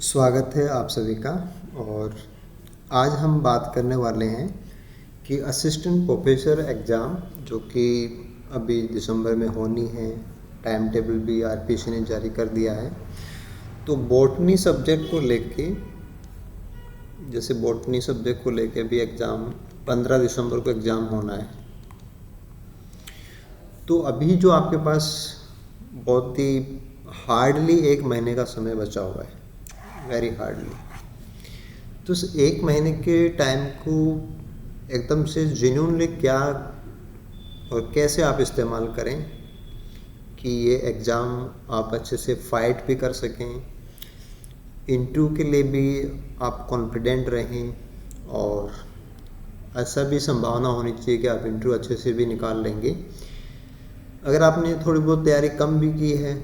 स्वागत है आप सभी का। और आज हम बात करने वाले हैं कि असिस्टेंट प्रोफेसर एग्ज़ाम जो कि अभी दिसंबर में होनी है, टाइम टेबल भी आरपीसी ने जारी कर दिया है। तो बॉटनी सब्जेक्ट को लेके भी एग्ज़ाम 15 दिसंबर को एग्ज़ाम होना है। तो अभी जो आपके पास बहुत ही हार्डली एक महीने का समय बचा हुआ है, वेरी हार्डली। तो उस एक महीने के टाइम को एकदम से जेन्युइनली क्या और कैसे आप इस्तेमाल करें कि ये एग्ज़ाम आप अच्छे से फाइट भी कर सकें, इंटरव्यू के लिए भी आप कॉन्फिडेंट रहें, और ऐसा भी संभावना होनी चाहिए कि आप इंटरव्यू अच्छे से भी निकाल लेंगे। अगर आपने थोड़ी बहुत तैयारी कम भी की है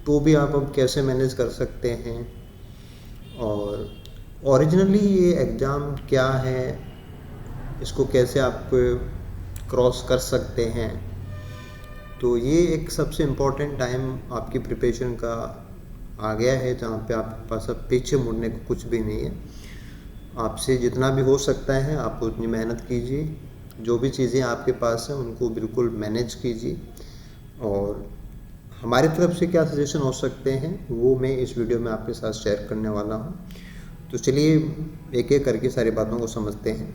तो भी आप अब कैसे मैनेज कर सकते हैं, और ओरिजिनली ये एग्ज़ाम क्या है, इसको कैसे आप क्रॉस कर सकते हैं। तो ये एक सबसे इम्पोर्टेंट टाइम आपकी प्रिपरेशन का आ गया है, जहाँ पे आपके पास अब पीछे मुड़ने को कुछ भी नहीं है। आपसे जितना भी हो सकता है आप उतनी मेहनत कीजिए, जो भी चीज़ें आपके पास हैं उनको बिल्कुल मैनेज कीजिए, और हमारी तरफ से क्या सजेशन हो सकते हैं वो मैं इस वीडियो में आपके साथ शेयर करने वाला हूँ। तो चलिए एक एक करके सारी बातों को समझते हैं।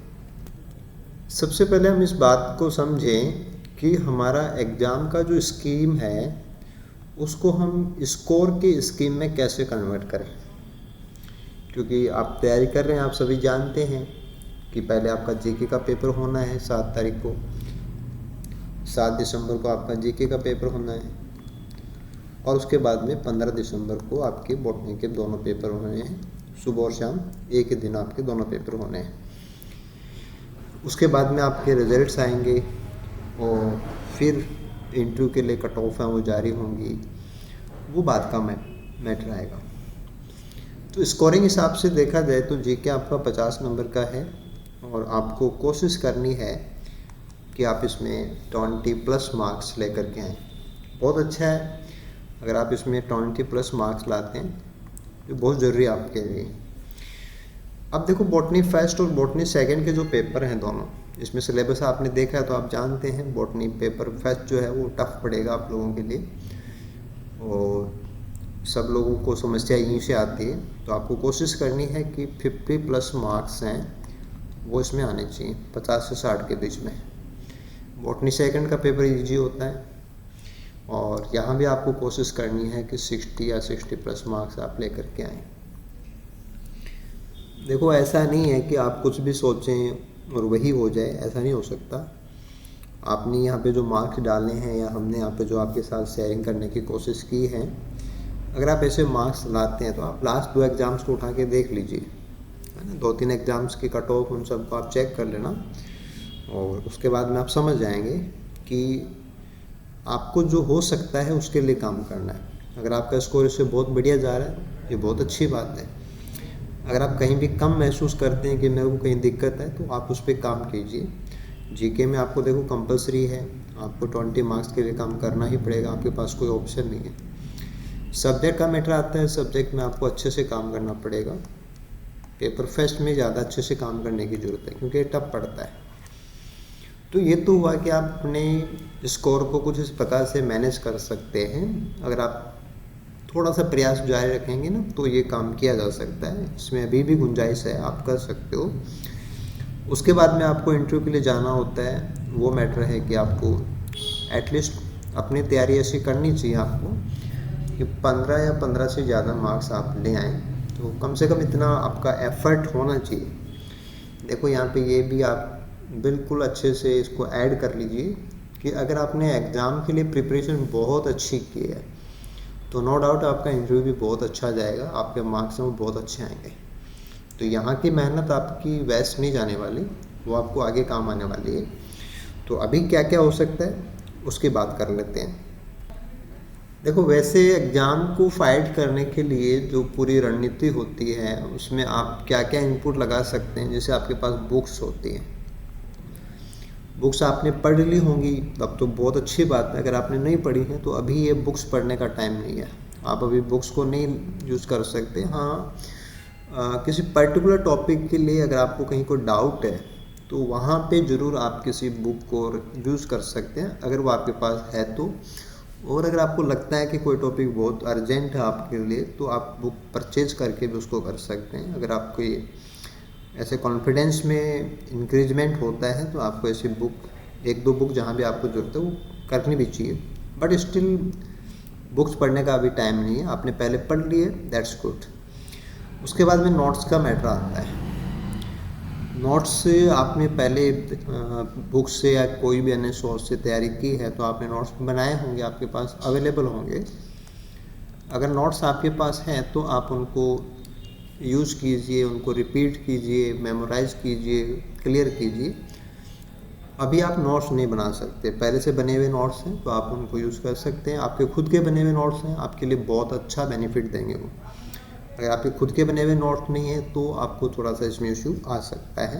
सबसे पहले हम इस बात को समझें कि हमारा एग्ज़ाम का जो स्कीम है उसको हम स्कोर के स्कीम में कैसे कन्वर्ट करें। क्योंकि आप तैयारी कर रहे हैं, आप सभी जानते हैं कि पहले आपका जीके का पेपर होना है 7 तारीख को, 7 दिसंबर को आपका जीके का पेपर होना है, और उसके बाद में 15 दिसंबर को आपके बॉटनी के दोनों पेपर होने हैं। सुबह और शाम एक ही दिन आपके दोनों पेपर होने हैं। उसके बाद में आपके रिजल्ट्स आएंगे और फिर इंटरव्यू के लिए कट ऑफ हैं वो जारी होंगी, वो बात का मैटर आएगा। तो स्कोरिंग हिसाब से देखा जाए तो जीके आपका 50 नंबर का है, और आपको कोशिश करनी है कि आप इसमें 20+ मार्क्स लेकर के आएँ। बहुत अच्छा है अगर आप इसमें 20+ मार्क्स लाते हैं, ये बहुत ज़रूरी है आपके लिए। अब देखो, बॉटनी फर्स्ट और बॉटनी सेकंड के जो पेपर हैं दोनों, इसमें सिलेबस आपने देखा है तो आप जानते हैं बॉटनी पेपर फर्स्ट जो है वो टफ पड़ेगा आप लोगों के लिए, और सब लोगों को समस्या यहीं से आती है। तो आपको कोशिश करनी है कि 50+ मार्क्स हैं वो इसमें आने चाहिए, 50 से 60 के बीच में। बॉटनी सेकंड का पेपर ईजी होता है, और यहाँ भी आपको कोशिश करनी है कि 60 या 60+ मार्क्स आप लेकर के आएँ। देखो, ऐसा नहीं है कि आप कुछ भी सोचें और वही हो जाए, ऐसा नहीं हो सकता। आपने यहाँ पे जो मार्क्स डाले हैं या हमने यहाँ पे जो आपके साथ शेयरिंग करने की कोशिश की है, अगर आप ऐसे मार्क्स लाते हैं तो आप लास्ट 2 एग्ज़ाम्स को उठा के देख लीजिए, है ना। 2-3 एग्ज़ाम्स की कट ऑफ उन सबको आप चेक कर लेना, और उसके बाद में आप समझ जाएंगे कि आपको जो हो सकता है उसके लिए काम करना है। अगर आपका स्कोर इससे बहुत बढ़िया जा रहा है, ये बहुत अच्छी बात है। अगर आप कहीं भी कम महसूस करते हैं कि मेरे को कहीं दिक्कत है, तो आप उस पर काम कीजिए। जीके में आपको देखो कंपलसरी है, आपको 20 मार्क्स के लिए काम करना ही पड़ेगा, आपके पास कोई ऑप्शन नहीं है। सब्जेक्ट का मैटर आता है, सब्जेक्ट में आपको अच्छे से काम करना पड़ेगा। पेपर फर्स्ट में ज़्यादा अच्छे से काम करने की ज़रूरत है क्योंकि टफ पड़ता है। तो ये तो हुआ कि आप अपने स्कोर को कुछ इस प्रकार से मैनेज कर सकते हैं। अगर आप थोड़ा सा प्रयास जारी रखेंगे ना तो ये काम किया जा सकता है, इसमें अभी भी गुंजाइश है, आप कर सकते हो। उसके बाद में आपको इंटरव्यू के लिए जाना होता है, वो मैटर है कि आपको एटलीस्ट अपनी तैयारी ऐसी करनी चाहिए आपको कि 15 या 15 से ज़्यादा मार्क्स आप ले आएँ। तो कम से कम इतना आपका एफर्ट होना चाहिए। देखो, यहाँ पे ये भी आप बिल्कुल अच्छे से इसको ऐड कर लीजिए कि अगर आपने एग्ज़ाम के लिए प्रिपरेशन बहुत अच्छी की है तो नो डाउट आपका इंटरव्यू भी बहुत अच्छा जाएगा, आपके मार्क्स में बहुत अच्छे आएंगे। तो यहाँ की मेहनत आपकी वेस्ट नहीं जाने वाली, वो आपको आगे काम आने वाली है। तो अभी क्या क्या हो सकता है उसकी बात कर लेते हैं। देखो, वैसे एग्ज़ाम को फाइट करने के लिए जो पूरी रणनीति होती है उसमें आप क्या क्या इनपुट लगा सकते हैं। जैसे आपके पास बुक्स होती हैं, बुक्स आपने पढ़ ली होंगी, तब तो बहुत अच्छी बात है। अगर आपने नहीं पढ़ी है तो अभी ये बुक्स पढ़ने का टाइम नहीं है, आप अभी बुक्स को नहीं यूज़ कर सकते। हाँ, किसी पर्टिकुलर टॉपिक के लिए अगर आपको कहीं कोई डाउट है तो वहाँ पे ज़रूर आप किसी बुक को यूज़ कर सकते हैं अगर वो आपके पास है तो। और अगर आपको लगता है कि कोई टॉपिक बहुत अर्जेंट है आपके लिए तो आप बुक परचेज करके भी उसको कर सकते हैं। अगर आपको ये ऐसे कॉन्फिडेंस में इंक्रीजमेंट होता है तो आपको ऐसी बुक, एक दो बुक जहाँ भी आपको ज़रूरत है वो करनी भी चाहिए। बट स्टिल बुक्स पढ़ने का अभी टाइम नहीं है, आपने पहले पढ़ लिए, दैट्स गुड। उसके बाद में नोट्स का मैटर आता है। नोट्स आपने पहले बुक से या कोई भी अन्य सोर्स से तैयारी की है तो आपने नोट्स बनाए होंगे, आपके पास अवेलेबल होंगे। अगर नोट्स आपके पास हैं तो आप उनको यूज़ कीजिए, उनको रिपीट कीजिए, मेमोराइज कीजिए, क्लियर कीजिए। अभी आप नोट्स नहीं बना सकते, पहले से बने हुए नोट्स हैं तो आप उनको यूज़ कर सकते हैं। आपके खुद के बने हुए नोट्स हैं, आपके लिए बहुत अच्छा बेनिफिट देंगे वो। अगर आपके खुद के बने हुए नोट नहीं है तो आपको थोड़ा सा इसमें इश्यू आ सकता है।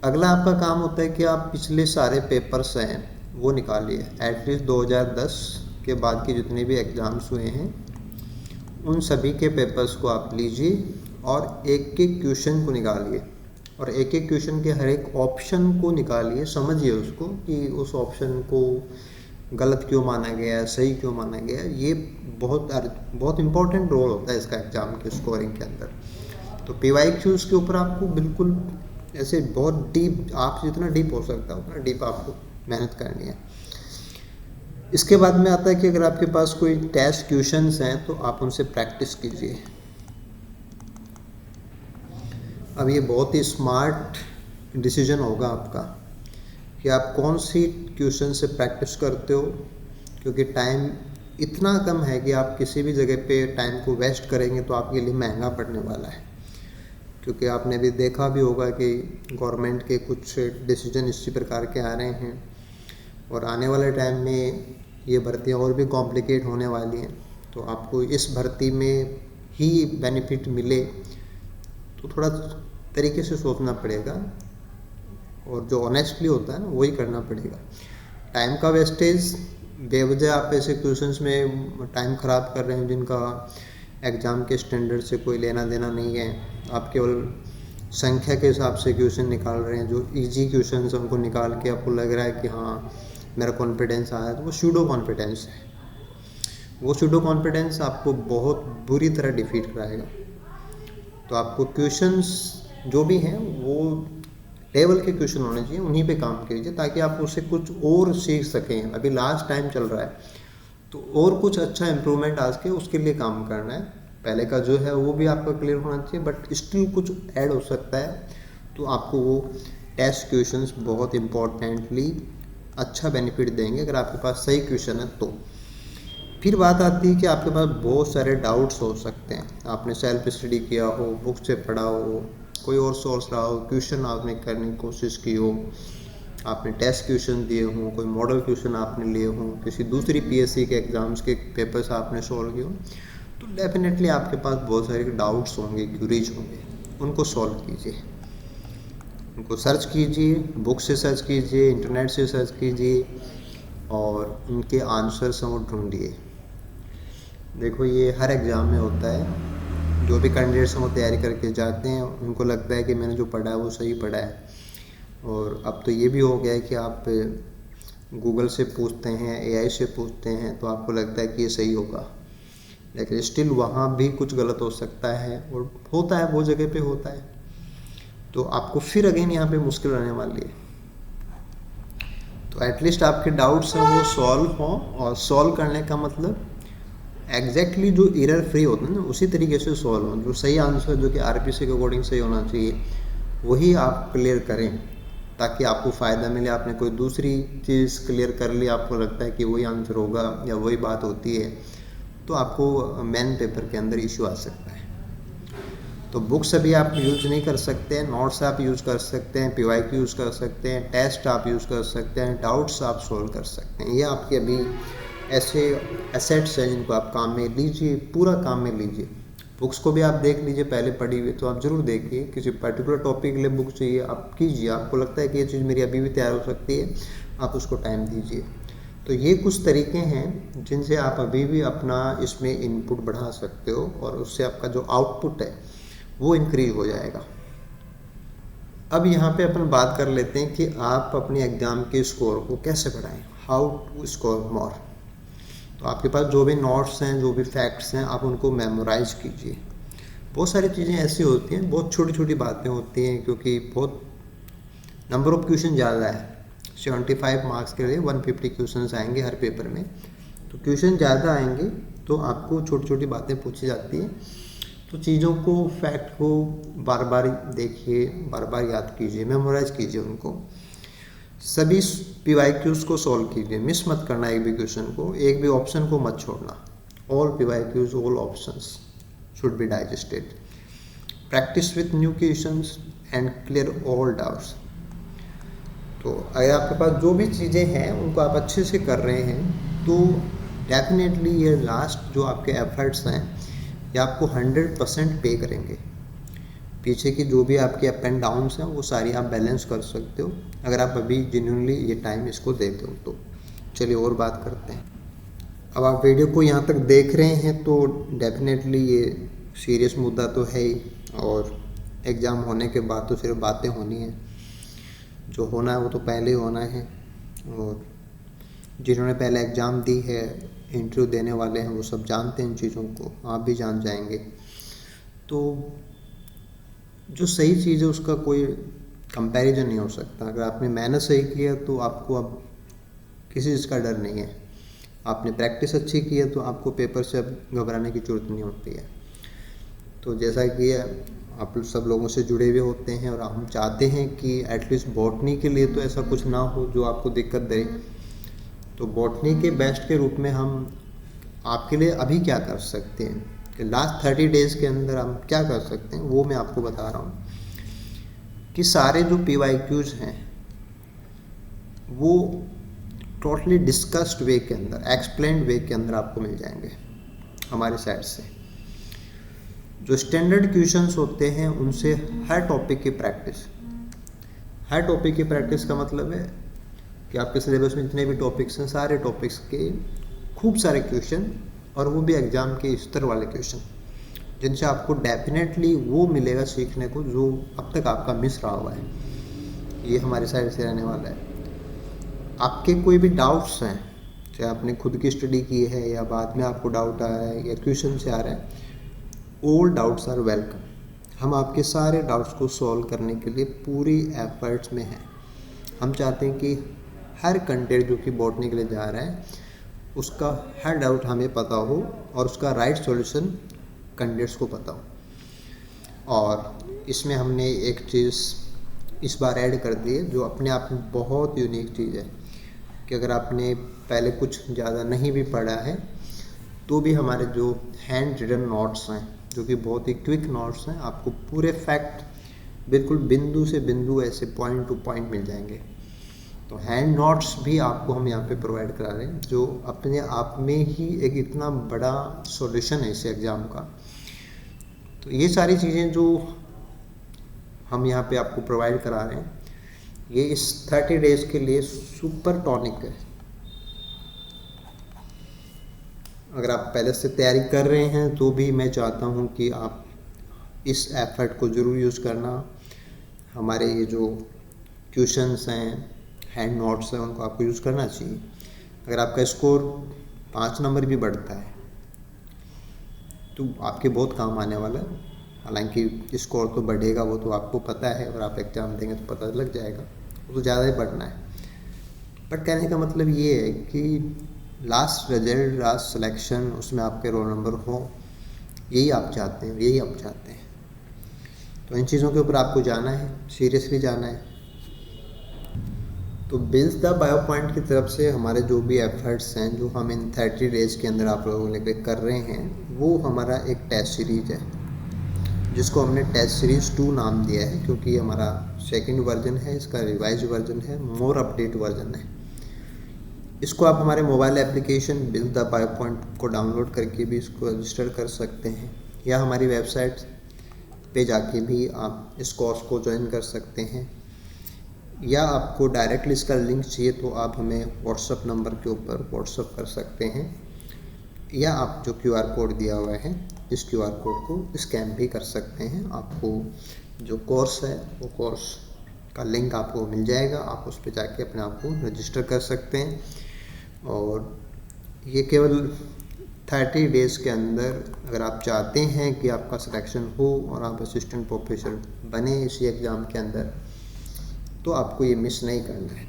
अगला आपका काम होता है कि आप पिछले सारे पेपर्स हैं वो निकालिए। एटलीस्ट 2010 के बाद के जितने भी एग्ज़ाम्स हुए हैं उन सभी के पेपर्स को आप लीजिए और एक एक क्वेश्चन को निकालिए और एक एक क्वेश्चन के हर एक ऑप्शन को निकालिए, समझिए उसको कि उस ऑप्शन को गलत क्यों माना गया है, सही क्यों माना गया है। ये बहुत इंपॉर्टेंट रोल होता है इसका एग्ज़ाम के स्कोरिंग के अंदर। तो PYQs के ऊपर आपको बिल्कुल ऐसे बहुत डीप, आप जितना डीप हो सकता है उतना डीप आपको मेहनत करनी है। इसके बाद में आता है कि अगर आपके पास कोई टेस्ट क्वेश्चंस हैं तो आप उनसे प्रैक्टिस कीजिए। अब ये बहुत ही स्मार्ट डिसीजन होगा आपका कि आप कौन सी क्वेश्चन से प्रैक्टिस करते हो, क्योंकि टाइम इतना कम है कि आप किसी भी जगह पे टाइम को वेस्ट करेंगे तो आपके लिए महंगा पड़ने वाला है। क्योंकि आपने भी देखा भी होगा कि गवर्नमेंट के कुछ डिसीजन इसी प्रकार के आ रहे हैं और आने वाले टाइम में ये भर्तियाँ और भी कॉम्प्लिकेट होने वाली हैं। तो आपको इस भर्ती में ही बेनिफिट मिले तो थोड़ा तरीके से सोचना पड़ेगा और जो ऑनेस्टली होता है ना वही करना पड़ेगा। टाइम का वेस्टेज, बेवजह आप ऐसे क्वेश्चंस में टाइम ख़राब कर रहे हैं जिनका एग्ज़ाम के स्टैंडर्ड से कोई लेना देना नहीं है। आप केवल संख्या के हिसाब से क्वेश्चन निकाल रहे हैं, जो इजी क्वेश्चन हैं उनको निकाल के आपको लग रहा है कि हाँ मेरा कॉन्फिडेंस आया, तो वो सूडो कॉन्फिडेंस है। वो सूडो कॉन्फिडेंस आपको बहुत बुरी तरह डिफीट कराएगा। तो आपको क्वेश्चंस जो भी हैं वो लेवल के क्वेश्चन होने चाहिए, उन्हीं पे काम कीजिए ताकि आप उससे कुछ और सीख सकें। अभी लास्ट टाइम चल रहा है तो और कुछ अच्छा इम्प्रूवमेंट आज के उसके लिए काम करना है। पहले का जो है वो भी आपका क्लियर होना चाहिए, बट स्टिल कुछ ऐड हो सकता है। तो आपको वो टेस्ट क्वेश्चंस बहुत इम्पोर्टेंटली अच्छा बेनिफिट देंगे अगर आपके पास सही क्वेश्चन है तो। फिर बात आती है कि आपके पास बहुत सारे डाउट्स हो सकते हैं। आपने सेल्फ स्टडी किया हो, बुक से पढ़ा हो, कोई और सोर्स रहा हो, क्वेश्चन आपने करने की कोशिश की हो, आपने टेस्ट क्वेश्चन दिए हों, कोई मॉडल क्वेश्चन आपने लिए हों, किसी दूसरी PSC के एग्ज़ाम्स के पेपर्स आपने सॉल्व किए हों, तो डेफिनेटली आपके पास बहुत सारे डाउट्स होंगे, क्यूरीज होंगे। उनको सॉल्व कीजिए, उनको सर्च कीजिए, बुक से सर्च कीजिए, इंटरनेट से सर्च कीजिए और उनके आंसर्स हैं वो ढूंढिए। देखो ये हर एग्ज़ाम में होता है, जो भी कैंडिडेट्स हैं वो तैयारी करके जाते हैं, उनको लगता है कि मैंने जो पढ़ा है वो सही पढ़ा है। और अब तो ये भी हो गया है कि आप गूगल से पूछते हैं, AI से पूछते हैं, तो आपको लगता है कि ये सही होगा, लेकिन स्टिल वहाँ भी कुछ गलत हो सकता है और होता है, वो जगह पे होता है। तो आपको फिर अगेन यहाँ पे मुश्किल रहने वाली है। तो एटलीस्ट आपके डाउट्स हैं वो सॉल्व हों, और सॉल्व करने का मतलब एग्जैक्टली जो एरर फ्री होता है ना उसी तरीके से सॉल्व हो। जो सही आंसर जो कि RPC के अकॉर्डिंग सही होना चाहिए वही आप क्लियर करें ताकि आपको फ़ायदा मिले। आपने कोई दूसरी चीज़ क्लियर कर ली, आपको लगता है कि वही आंसर होगा या वही बात होती है, तो आपको मेन पेपर के अंदर इशू आ सकता है। तो बुक्स अभी आप यूज़ नहीं कर सकते हैं, नोट्स आप यूज़ कर सकते हैं, PYQ यूज़ कर सकते हैं, टेस्ट आप यूज़ कर सकते हैं, डाउट्स आप सॉल्व कर सकते हैं। ये आपके अभी ऐसे एसेट्स हैं जिनको आप काम में लीजिए, पूरा काम में लीजिए। बुक्स को भी आप देख लीजिए, पहले पढ़ी हुई तो आप ज़रूर देखिए। किसी पर्टिकुलर टॉपिक के लिए बुक चाहिए आप कीजिए, आपको लगता है कि ये चीज़ मेरी अभी भी तैयार हो सकती है, आप उसको टाइम दीजिए। तो ये कुछ तरीके हैं जिनसे आप अभी भी अपना इसमें इनपुट बढ़ा सकते हो और उससे आपका जो आउटपुट है वो इंक्रीज हो जाएगा। अब यहाँ पे अपन बात कर लेते हैं कि आप अपने एग्ज़ाम के स्कोर को कैसे बढ़ाएं, हाउ टू स्कोर मोर। तो आपके पास जो भी नोट्स हैं, जो भी फैक्ट्स हैं, आप उनको मेमोराइज कीजिए। बहुत सारी चीज़ें ऐसी होती हैं, बहुत छोटी छोटी बातें होती हैं, क्योंकि बहुत नंबर ऑफ क्वेश्चन ज़्यादा है। 75 मार्क्स के लिए 150 क्वेश्चन आएंगे हर पेपर में, तो क्वेश्चन ज़्यादा आएंगे तो आपको छोटी छोटी बातें पूछी जाती हैं। तो चीज़ों को, फैक्ट को बार बार देखिए, बार बार याद कीजिए, मेमोराइज कीजिए उनको। सभी PYQs को सॉल्व कीजिए, मिस मत करना एक भी क्वेश्चन को, एक भी ऑप्शन को मत छोड़ना। All PYQs, all options should be digested. Practice with new questions and clear all doubts. तो अगर आपके पास जो भी चीज़ें हैं उनको आप अच्छे से कर रहे हैं तो डेफिनेटली ये लास्ट जो आपके एफर्ट्स हैं ये आपको 100% पे करेंगे। पीछे की जो भी आपके अप एंड डाउन्स हैं वो सारी आप बैलेंस कर सकते हो अगर आप अभी जेन्युइनली ये टाइम इसको देते हो तो। चलिए और बात करते हैं। अब आप वीडियो को यहाँ तक देख रहे हैं तो डेफिनेटली ये सीरियस मुद्दा तो है ही, और एग्ज़ाम होने के बाद तो सिर्फ बातें होनी है। जो होना है वो तो पहले ही होना है, और जिन्होंने पहले एग्ज़ाम दी है, इंटरव्यू देने वाले हैं, वो सब जानते हैं इन चीज़ों को, आप भी जान जाएंगे। तो जो सही चीज़ है उसका कोई कंपैरिजन नहीं हो सकता। अगर आपने मेहनत सही किया तो आपको अब किसी चीज़ का डर नहीं है। आपने प्रैक्टिस अच्छी की है तो आपको पेपर से अब घबराने की जरूरत नहीं होती है। तो जैसा कि आप सब लोगों से जुड़े हुए होते हैं और हम चाहते हैं कि एटलीस्ट बॉटनी के लिए तो ऐसा कुछ ना हो जो आपको दिक्कत दे। तो बॉटनी के बेस्ट के रूप में हम आपके लिए अभी क्या कर सकते हैं कि लास्ट 30 डेज़ के अंदर हम क्या कर सकते हैं वो मैं आपको बता रहा हूँ कि सारे जो PYQs हैं वो टोटली डिस्कस्ड वे के अंदर, एक्सप्लेन्ड वे के अंदर आपको मिल जाएंगे हमारी साइड से। जो स्टैंडर्ड क्वेश्चंस होते हैं उनसे हर टॉपिक की प्रैक्टिस, हर टॉपिक की प्रैक्टिस का मतलब है कि आपके सिलेबस में जितने भी टॉपिक्स हैं सारे टॉपिक्स के खूब सारे क्वेश्चन, और वो भी एग्ज़ाम के स्तर वाले क्वेश्चन जिनसे आपको डेफिनेटली वो मिलेगा सीखने को जो अब तक आपका मिस रहा हुआ है। ये हमारी साइड से रहने वाला है। आपके कोई भी डाउट्स हैं, चाहे आपने खुद की स्टडी की है या बाद में आपको डाउट आ रहा है या क्वेश्चन से आ रहा है, ऑल डाउट्स आर वेलकम। हम आपके सारे डाउट्स को सॉल्व करने के लिए पूरी एफर्ट्स में हैं। हम चाहते हैं कि हर कंटेंट जो कि बॉटनी के लिए जा रहा है उसका हर डाउट हमें पता हो और उसका राइट सॉल्यूशन कैंडिडेट्स को पता हो। और इसमें हमने एक चीज़ इस बार ऐड कर दी है जो अपने आप में बहुत यूनिक चीज़ है कि अगर आपने पहले कुछ ज़्यादा नहीं भी पढ़ा है तो भी हमारे जो हैंड रिटन नोट्स हैं, जो कि बहुत ही क्विक नोट्स हैं, आपको पूरे फैक्ट बिल्कुल बिंदु से बिंदु ऐसे पॉइंट टू पॉइंट मिल जाएंगे। तो हैंड नोट्स भी आपको हम यहाँ पे प्रोवाइड करा रहे हैं जो अपने आप में ही एक इतना बड़ा सॉल्यूशन है इस एग्ज़ाम का। तो ये सारी चीज़ें जो हम यहाँ पे आपको प्रोवाइड करा रहे हैं ये इस 30 डेज़ के लिए सुपर टॉनिक है। अगर आप पहले से तैयारी कर रहे हैं तो भी मैं चाहता हूँ कि आप इस एफर्ट को ज़रूर यूज़ करना। हमारे ये जो क्वेश्चंस हैं, हैंड नोट्स हैं, उनको आपको यूज़ करना चाहिए। अगर आपका स्कोर 5 नंबर भी बढ़ता है तो आपके बहुत काम आने वाला है। हालांकि स्कोर तो बढ़ेगा वो तो आपको पता है, और आप एग्ज़ाम देंगे तो पता लग जाएगा, वो तो ज़्यादा ही बढ़ना है। बट कहने का मतलब ये है कि लास्ट रिजल्ट, लास्ट सिलेक्शन, उसमें आपके रोल नंबर हो, यही आप चाहते हैं, यही आप चाहते हैं। तो इन चीज़ों के ऊपर आपको जाना है, सीरियसली जाना है। तो बिल्स द बायो पॉइंट की तरफ से हमारे जो भी एफर्ट्स हैं जो हम इन 30 डेज़ के अंदर आप लोगों लेकर कर रहे हैं वो हमारा एक टेस्ट सीरीज है जिसको हमने टेस्ट सीरीज़ 2 नाम दिया है, क्योंकि हमारा सेकंड वर्जन है, इसका रिवाइज वर्जन है, मोर अपडेट वर्जन है। इसको आप हमारे mobile application bills the bio point को डाउनलोड करके भी इसको रजिस्टर कर सकते हैं, या हमारी वेबसाइट पे जाके भी आप इस कोर्स को ज्वाइन कर सकते हैं। या आपको डायरेक्टली इसका लिंक चाहिए तो आप हमें व्हाट्सअप नंबर के ऊपर व्हाट्सअप कर सकते हैं, या आप जो QR कोड दिया हुआ है इस QR कोड को स्कैन भी कर सकते हैं। आपको जो कोर्स है वो कोर्स का लिंक आपको मिल जाएगा, आप उस पर जाके अपने आप को रजिस्टर कर सकते हैं। और ये केवल 30 डेज़ के अंदर अगर आप चाहते हैं कि आपका सिलेक्शन हो और आप असिस्टेंट प्रोफेसर बने इसी एग्ज़ाम के अंदर, तो आपको ये मिस नहीं करना है,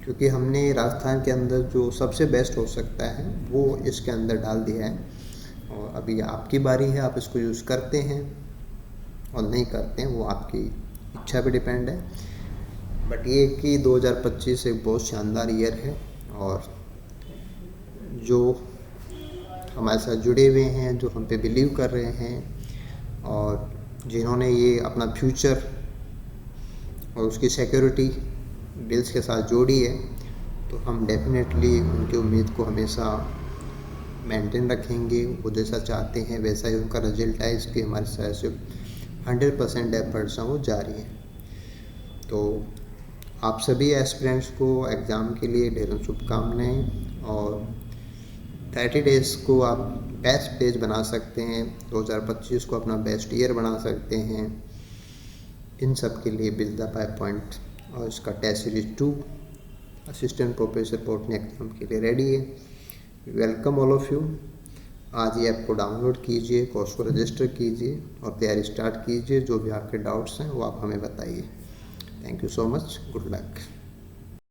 क्योंकि हमने राजस्थान के अंदर जो सबसे बेस्ट हो सकता है वो इसके अंदर डाल दिया है। और अभी आपकी बारी है, आप इसको यूज़ करते हैं और नहीं करते हैं वो आपकी इच्छा पे डिपेंड है। बट ये कि 2025 एक बहुत शानदार ईयर है, और जो हमारे साथ जुड़े हुए हैं, जो हम पे बिलीव कर रहे हैं और जिन्होंने ये अपना फ्यूचर और उसकी सिक्योरिटी बिल्स के साथ जोड़ी है, तो हम डेफिनेटली उनकी उम्मीद को हमेशा मेंटेन रखेंगे। वो जैसा चाहते हैं वैसा ही उनका रिजल्ट है, इसकी हमारे साथ से 100% एफर्ट्स हैं वो जारी हैं। तो आप सभी एस्पिरेंट्स को एग्ज़ाम के लिए ढेरों शुभकामनाएं, और 30 डेज़ को आप बेस्ट पेज बना सकते हैं, 2025 को अपना बेस्ट ईयर बना सकते हैं। इन सब के लिए बिल्ड द 5 पॉइंट और इसका test series 2 assistant professor botany exam के लिए रेडी है। Welcome all of you. आज ही ऐप को डाउनलोड कीजिए, कोर्स को रजिस्टर कीजिए और तैयारी स्टार्ट कीजिए। जो भी आपके डाउट्स हैं वो आप हमें बताइए। Thank you so much, good luck.